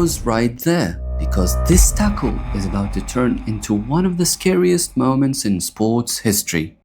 pause right there, because this tackle is about to turn into one of the scariest moments in sports history.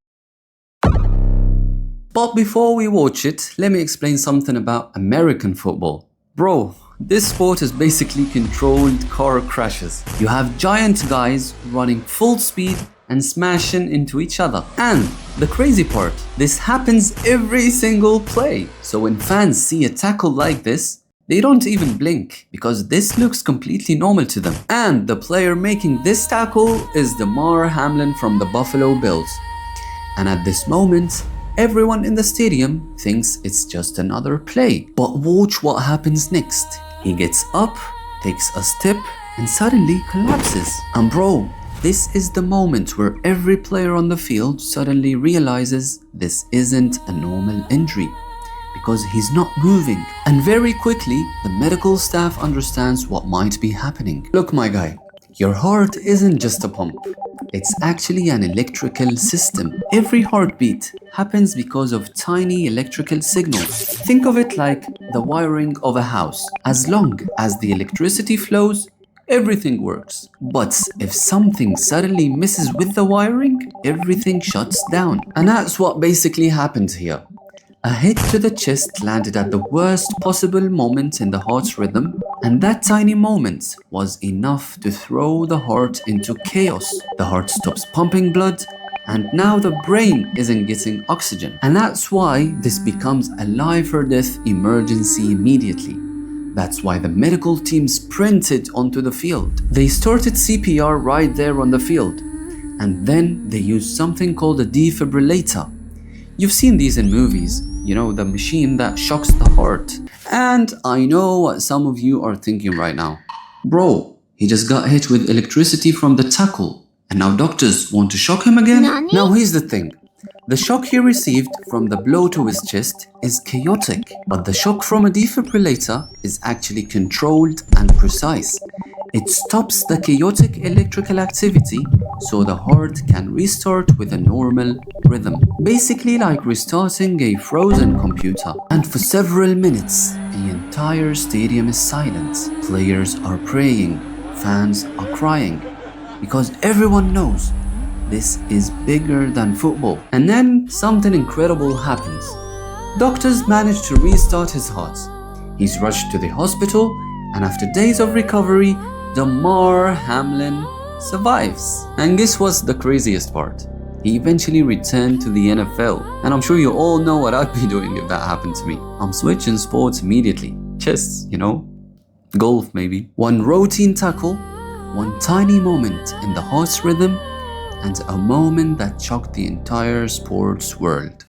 But before we watch it, let me explain something about American football. Bro, this sport is basically controlled car crashes. You have giant guys running full speed and smashing into each other. And the crazy part, this happens every single play. So when fans see a tackle like this, they don't even blink because this looks completely normal to them. And the player making this tackle is Damar Hamlan from the Buffalo Bills. And at this moment, everyone in the stadium thinks it's just another play. But watch what happens next. He gets up, takes a step, and suddenly collapses. And bro, this is the moment where every player on the field suddenly realizes this isn't a normal injury because he's not moving. And very quickly, the medical staff understands what might be happening. Look, my guy, your heart isn't just a pump. It's actually an electrical system. Every heartbeat happens because of tiny electrical signals. Think of it like the wiring of a house. As long as the electricity flows, everything works. But if something suddenly messes with the wiring, everything shuts down. And that's what basically happened here. A hit to the chest landed at the worst possible moment in the heart's rhythm, and that tiny moment was enough to throw the heart into chaos. The heart stops pumping blood, and now the brain isn't getting oxygen. And that's why this becomes a life or death emergency immediately. That's why the medical team sprinted onto the field. They started CPR right there on the field, and then they used something called a defibrillator. You've seen these in movies, you know, the machine that shocks the heart. And I know what some of you are thinking right now. Bro, he just got hit with electricity from the tackle, and now doctors want to shock him again? Nani? Now here's the thing. The shock he received from the blow to his chest is chaotic, but the shock from a defibrillator is actually controlled and precise. It stops the chaotic electrical activity so the heart can restart with a normal rhythm. Basically like restarting a frozen computer. And for several minutes, the entire stadium is silent. Players are praying, fans are crying, because everyone knows this is bigger than football. And then something incredible happens. Doctors manage to restart his heart. He's rushed to the hospital, and after days of recovery, Damar Hamlin survives. And guess what's the craziest part? He eventually returned to the NFL. And I'm sure you all know what I'd be doing if that happened to me. I'm switching sports immediately. Chess, you know? Golf, maybe. One routine tackle, one tiny moment in the heart's rhythm, and a moment that shocked the entire sports world.